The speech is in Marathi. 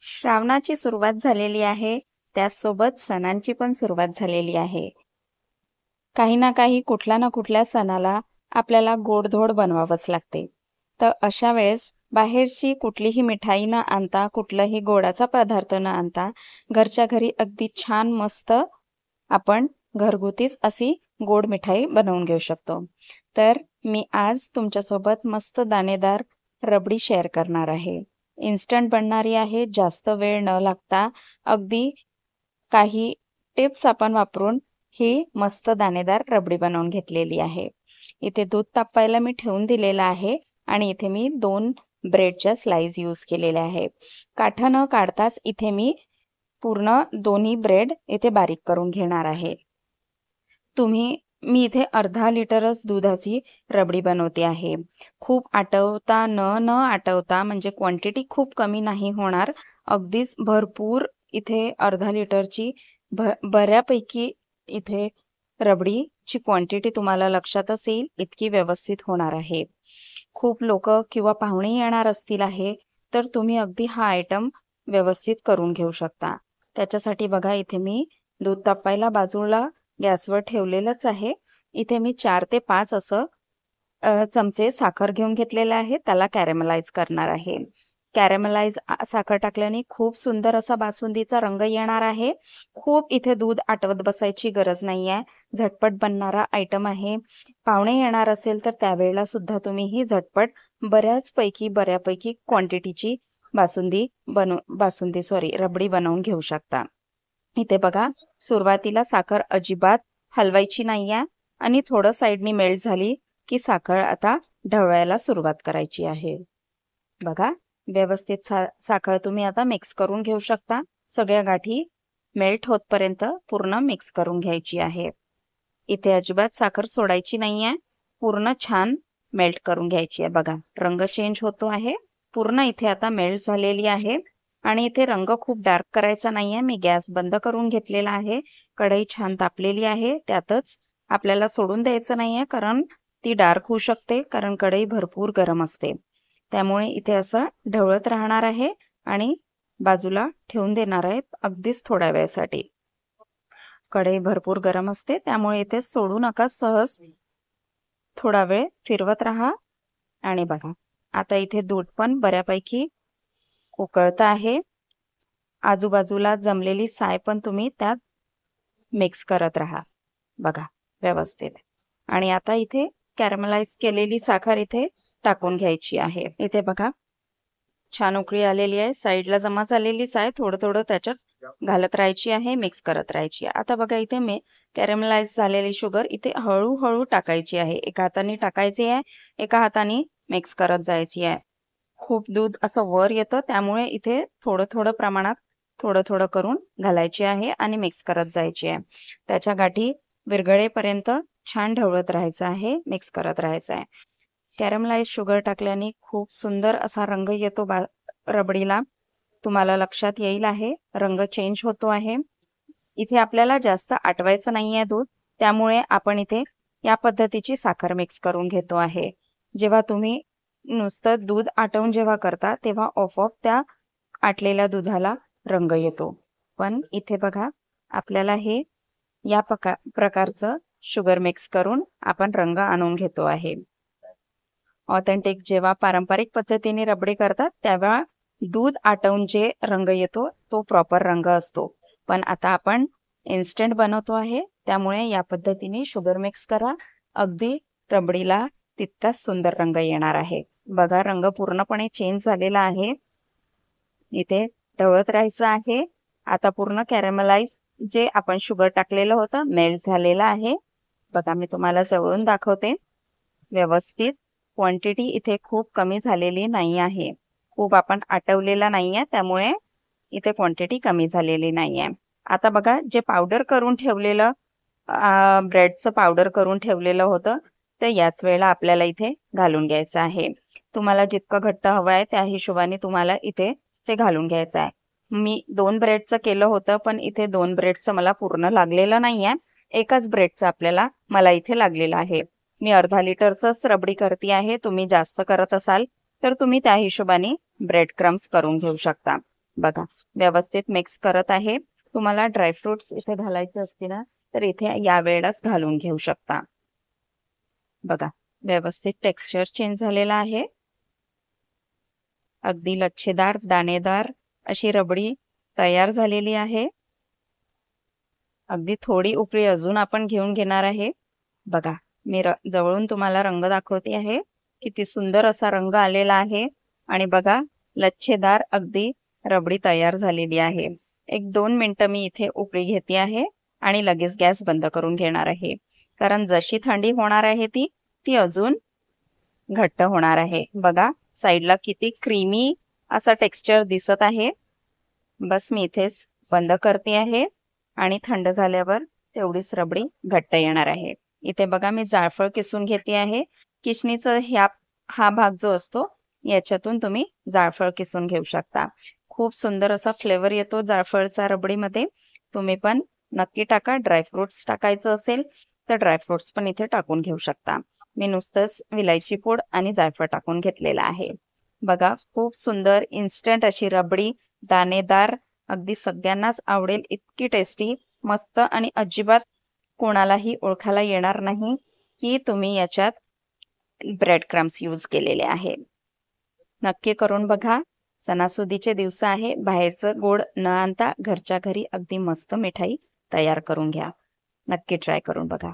श्रावणाची सुरुवात झालेली आहे, त्याचसोबत सणांची पण सुरुवात झालेली आहे. काही ना काही कुठल्या ना कुठल्या सणाला आपल्याला गोडधोड बनवावंच लागते. तर अशा वेळेस बाहेरची कुठलीही मिठाई न आणता, कुठलाही गोडाचा पदार्थ न आणता घरच्या घरी अगदी छान मस्त आपण घरगुतीच अशी गोड मिठाई बनवून घेऊ शकतो. तर मी आज तुमच्यासोबत मस्त दाणेदार रबडी शेअर करणार आहे. इन्स्टंट बनणारी आहे, जास्त वेळ न लागता अगदी काही टिप्स आपण वापरून ही मस्त दाणेदार रबडी बनवून घेतलेली आहे. इथे दूध तापायला मी ठेवून दिलेलं आहे आणि इथे मी 2 ब्रेडच्या स्लाइस यूज केलेल्या आहे. काठं न काढताच इथे मी पूर्ण दोन्ही ब्रेड इथे बारीक करून घेणार आहे. मी इथे अर्धा लिटरच दुधाची रबडी बनवते आहे. खूप आटवता न आटवता म्हणजे क्वांटिटी खूप कमी नाही होणार. अगदीच भरपूर इथे अर्धा लिटरची बऱ्यापैकी इथे रबडीची क्वांटिटी तुम्हाला लक्षातच येईल इतकी व्यवस्थित होणार आहे. खूप लोक किंवा पाहुणे येणार असतील आहे तर तुम्ही अगदी हा आयटम व्यवस्थित करून घेऊ शकता. त्याच्यासाठी बघा इथे मी दूध तापायला बाजूला गॅसवर ठेवलेलंच आहे. इथे मी 4 ते 5 असं चमचे साखर घेऊन घेतलेले आहे. त्याला कॅरेमलाइज करणार आहे. कॅरेमलाइज साखर टाकल्याने खूप सुंदर असा बासुंदीचा रंग येणार आहे. खूप इथे दूध आटवत बसायची गरज नाही आहे. झटपट बनणारा आयटम आहे. पाहुणे येणार असेल तर त्यावेळेला सुद्धा तुम्ही ही झटपट बऱ्यापैकी क्वांटिटीची रबडी बनवून घेऊ शकता. इथे बघा सुरुवातीला साखर अजिबात हलवायची नाहीये आणि थोडं साईडनी मेल्ट झाली की साखर आता ढवळायला सुरुवात करायची आहे. बघा व्यवस्थित साखर तुम्ही आता मिक्स करून घेऊ शकता. सगळ्या गाठी मेल्ट होतपर्यंत पूर्ण मिक्स करून घ्यायची आहे. इथे अजिबात साखर सोडायची नाहीये. पूर्ण छान मेल्ट करून घ्यायची आहे. बघा रंग चेंज होतो आहे. पूर्ण इथे आता मेल्ट झालेली आहे आणि इथे रंग खूप डार्क करायचा नाहीये. मी गॅस बंद करून घेतलेला आहे. कढई छान तापलेली आहे. त्यातच आपल्याला सोडून द्यायचं नाहीये कारण ती डार्क होऊ शकते कारण कढई भरपूर गरम असते. त्यामुळे इथे असं ढवळत राहणार आहे आणि बाजूला ठेवून देणार आहे अगदीच थोड्या वेळासाठी. कढई भरपूर गरम असते त्यामुळे इथे सोडू नका. सहज थोडा वेळ फिरवत राहा आणि बघा आता इथे दूध पण बऱ्यापैकी उकळतं आहे. आजूबाजूला जमलेली साय पण तुम्ही त्यात मिक्स करत राहा. बघा व्यवस्थित. आणि आता इथे कॅरमलाइज केलेली साखर इथे टाकून घ्यायची आहे. इथे बघा छान उकळी आलेली आहे. साईडला जमा झालेली साय थोडं त्याच्यात घालत राहायची आहे, मिक्स करत राहायची. आता बघा इथे मी कॅरमलाइज झालेली शुगर इथे हळूहळू टाकायची आहे. एका हाताने टाकायची आहे, एका हाताने मिक्स करत जायची आहे. खूप दूध असं वर येतं त्यामुळे इथे थोडं प्रमाणात थोडं करून घालायची आहे आणि मिक्स करत जायची आहे. त्याच्या गाठी विरघळेपर्यंत छान ढवळत राहायचं आहे, मिक्स करत राहायचं आहे. कॅरमलाइज शुगर टाकल्याने खूप सुंदर असा रंग येतो रबडीला. तुम्हाला लक्षात येईल आहे रंग चेंज होतो आहे. इथे आपल्याला जास्त आटवायचं नाहीये दूध, त्यामुळे आपण इथे या पद्धतीची साखर मिक्स करून घेतो आहे. जेव्हा तुम्ही नुसतं दूध आटवून जेव्हा करता तेव्हा ऑफ त्या आटलेल्या दुधाला रंग येतो. पण इथे बघा आपल्याला हे या प्रकारचं शुगर मिक्स करून आपण रंग आणून घेतो आहे. ऑथेंटिक जेव्हा पारंपरिक पद्धतीने रबडी करतात तेव्हा दूध आटवून जे रंग येतो तो प्रॉपर रंग असतो. पण आता आपण इन्स्टंट बनवतो आहे त्यामुळे या पद्धतीने शुगर मिक्स करा. अगदी रबडीला तितकाच सुंदर रंग येणार आहे. बघा रंग पूर्णपणे चेंज झालेला आहे. इथे ढवळत राहायचं आहे. आता पूर्ण कॅरमलाइज जे आपण शुगर टाकलेलं होतं मेल्ट झालेलं आहे. बघा मी तुम्हाला जवळून दाखवते. व्यवस्थित क्वांटिटी इथे खूप कमी झालेली नाही आहे. खूप आपण आटवलेला नाहीये त्यामुळे इथे क्वांटिटी कमी झालेली नाहीये. आता बघा जे पावडर करून ठेवलेलं ब्रेडचं पावडर करून ठेवलेलं होतं ते याच वेळेला आपल्याला इथे घालून घ्यायचं आहे. तुम्हाला जितकं घट्ट हवं आहे त्या हिशोबाने तुम्हाला इथे ते घालून घ्यायचं आहे. मी 2 ब्रेडचं केलं होतं पण इथे 2 ब्रेडचं मला पूर्ण लागलेलं नाहीये. एकच ब्रेडचं मला इथे लागलेलं आहे. मी अर्धा लिटरचंच रबडी करते आहे. तुम्ही जास्त करत असाल तर तुम्ही त्या हिशोबाने ब्रेड क्रम्स करून घेऊ शकता. बघा व्यवस्थित मिक्स करत आहे. तुम्हाला ड्रायफ्रुट्स इथे घालायचे असतील ना तर इथे या वेळेलाच घालून घेऊ शकता. बघा व्यवस्थित टेक्स्चर चेंज झालेला आहे. अगदी लच्छेदार दाणेदार अशी रबडी तयार झालेली आहे. अगदी थोडी उकळी अजून आपण घेऊन घेणार आहे. बघा मी जवळून तुम्हाला रंग दाखवते आहे. किती सुंदर असा रंग आलेला आहे आणि बघा लच्छेदार अगदी रबडी तयार झालेली आहे. 1-2 मिनिटं मी इथे उकळी घेते आहे आणि लगेच गॅस बंद करून घेणार आहे. कारण जशी थंडी होणार आहे ती अजून घट्ट होणार आहे. बघा साईडला किती क्रीमी असा टेक्स्चर दिसत आहे. बस मी इथेच बंद करते आहे आणि थंड झाल्यावर तेवढीच रबडी घट्ट येणार आहे. इथे बघा मी जायफळ किसून घेते आहे. किसणीचा हा भाग जो असतो याच्यातून तुम्ही जायफळ किसून घेऊ शकता. खूप सुंदर असा फ्लेवर येतो जायफळचा रबडीमध्ये. तुम्ही पण नक्की टाका. ड्रायफ्रुट्स टाकायचं असेल तर ड्रायफ्रुट्स पण इथे टाकून घेऊ शकता. मी नुसतंच विलायची पूड आणि जायफळ टाकून घेतलेला आहे. बघा खूप सुंदर इन्स्टंट अशी रबडी दाणेदार अगदी सगळ्यांनाच आवडेल इतकी टेस्टी मस्त आणि अजिबात कोणालाही ओळखायला येणार नाही की तुम्ही याच्यात ब्रेड क्रम्स यूज केलेले आहे. नक्की करून बघा. सणासुदीचे दिवस आहे. बाहेरचं गोड न आणता घरच्या घरी अगदी मस्त मिठाई तयार करून घ्या. नक्की ट्राय करून बघा.